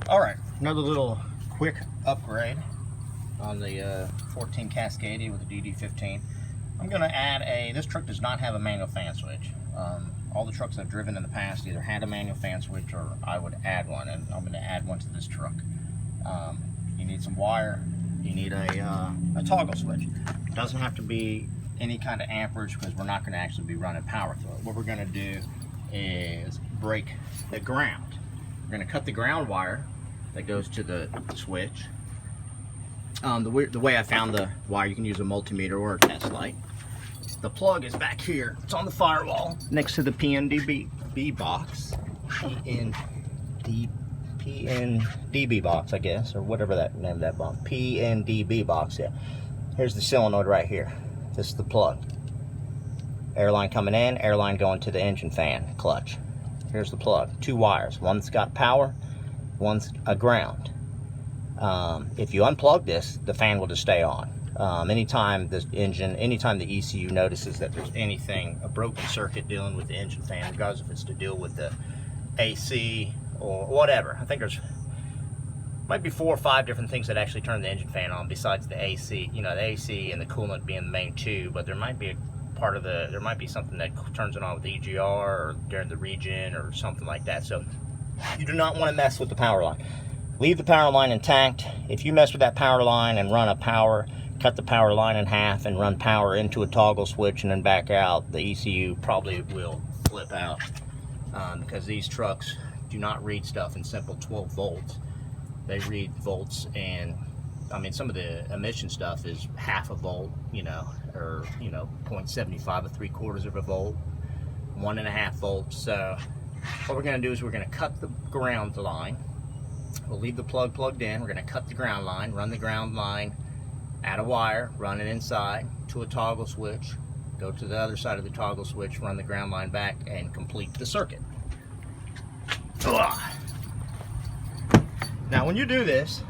All right, another little quick upgrade on the 14 Cascadia with the DD15. I'm going to add this truck does not have a manual fan switch. All the trucks I've driven in the past either had a manual fan switch or I would add one, and I'm going to add one to this truck. You need some wire, you need a toggle switch. It doesn't have to be any kind of amperage because we're not going to actually be running power through it. What we're going to do is break the ground. We're going to cut the ground wire that goes to the switch. The way I found the wire, you can use a multimeter or a test light. The plug is back here. It's on the firewall next to the PNDB box. PNDB box, I guess, or whatever that name of that box. PNDB box, yeah. Here's the solenoid right here. This is the plug. Airline coming in, airline going to the engine fan clutch. Here's the plug. Two wires. One's got power, one's a ground. If you unplug this, the fan will just stay on. Anytime the ECU notices that there's a broken circuit dealing with the engine fan, regardless if it's to deal with the AC or whatever. I think might be 4 or 5 different things that actually turn the engine fan on besides the AC. You know, the AC and the coolant being the main two, but there might be there might be something that turns it on with the EGR or during the regen or something like that. So you do not want to mess with the power line. Leave the power line intact. If you mess with that power line and cut the power line in half and run power into a toggle switch and then back out, the ECU probably will flip out because these trucks do not read stuff in simple 12 volts. They read volts, and I mean, some of the emission stuff is half a volt, or 0.75 or 3/4 of a volt, 1.5 volts. So what we're going to do is we're going to cut the ground line. We'll leave the plug plugged in. We're going to cut the ground line, run the ground line, add a wire, run it inside to a toggle switch, go to the other side of the toggle switch, run the ground line back, and complete the circuit. Ugh. Now when you do this,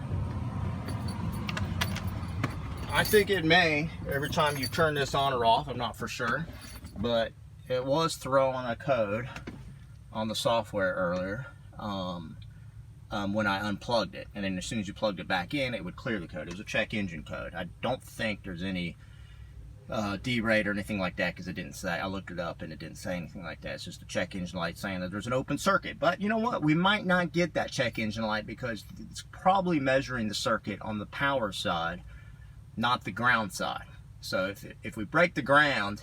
I think it may, every time you turn this on or off, I'm not for sure, but it was throwing a code on the software earlier when I unplugged it, and then as soon as you plugged it back in, it would clear the code. It was a check engine code. I don't think there's any derate or anything like that, because it didn't say. I looked it up and it didn't say anything like that. It's just a check engine light saying that there's an open circuit. But you know what? We might not get that check engine light because it's probably measuring the circuit on the power side, not the ground side. So if we break the ground,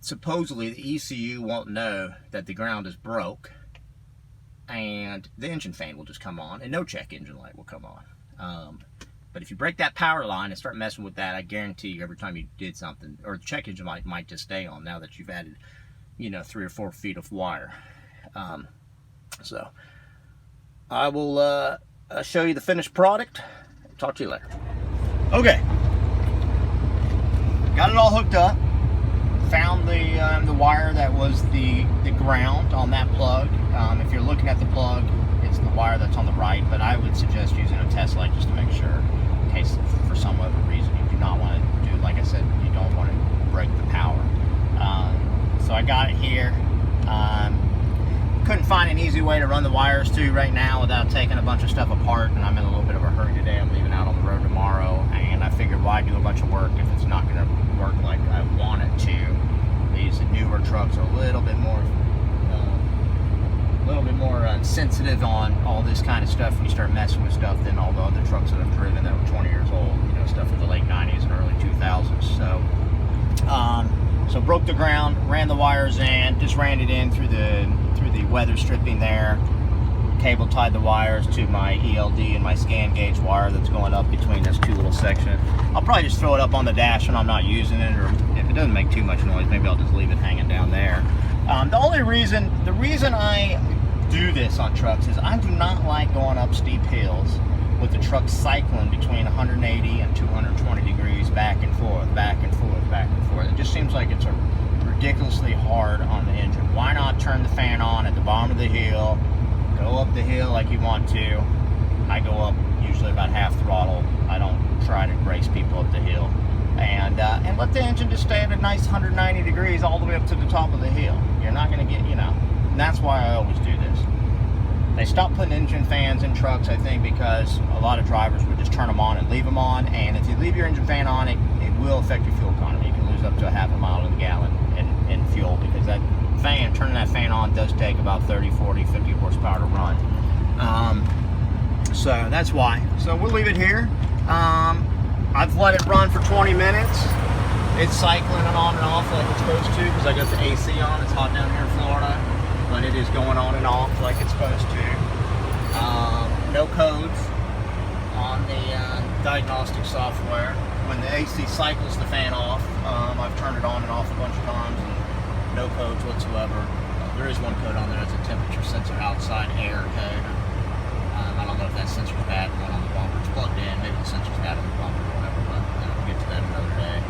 supposedly the ECU won't know that the ground is broke, and the engine fan will just come on and no check engine light will come on. But if you break that power line and start messing with that, I guarantee you every time you did something, or the check engine light might just stay on now that you've added 3 or 4 feet of wire. So I will show you the finished product. Talk to you later. Okay, got it all hooked up. Found the wire that was the ground on that plug. If you're looking at the plug, it's the wire that's on the right, but I would suggest using a test light just to make sure, in case for some other reason you do not want to do, like I said, you don't want to break the power. So I got it here. Couldn't find an easy way to run the wires to right now without taking a bunch of stuff apart, and I'm in a little bit of a hurry today. I'm leaving out on the road tomorrow, and I figured why do a bunch of work if it's not going to work like I want it to. These newer trucks are a little bit more sensitive on all this kind of stuff when you start messing with stuff than all the other trucks that I've driven that were 20 years old, stuff in the late 90s and early 2000s. So broke the ground, ran the wires in, just ran it in through the weather stripping there, cable tied the wires to my ELD and my scan gauge wire that's going up between those two little sections. I'll probably just throw it up on the dash when I'm not using it, or if it doesn't make too much noise, maybe I'll just leave it hanging down there. The reason I do this on trucks is I do not like going up steep hills with the truck cycling between 180 and 220 degrees back and forth, back and forth, back and forth. It just seems like it's ridiculously hard on the engine. Why not turn the fan on at the bottom of the hill, go up the hill like you want to. I go up usually about half throttle. I don't try to race people up the hill. And let the engine just stay at a nice 190 degrees all the way up to the top of the hill. You're not going to get, and that's why I always do this. They stopped putting engine fans in trucks, I think, because a lot of drivers would just turn them on and leave them on. And if you leave your engine fan on, it will affect your fuel economy. You can lose up to a half a mile to the gallon in fuel, because that fan, turning that fan on, does take about 30, 40, 50 horsepower to run. So that's why. So we'll leave it here. I've let it run for 20 minutes. It's cycling it on and off like it's supposed to, because I got the AC on. It's hot down here in Florida, but it is going on and off like it's supposed to. No codes on the diagnostic software. When the AC cycles the fan off, I've turned it on and off a bunch of times, and no codes whatsoever. There is one code on there. It's a temperature sensor outside air code. I don't know if that sensor's bad. The one on the bumper, it's plugged in. Maybe the sensor's bad on the bumper or whatever, but we'll get to that another day.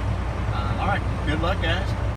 All right, good luck, guys.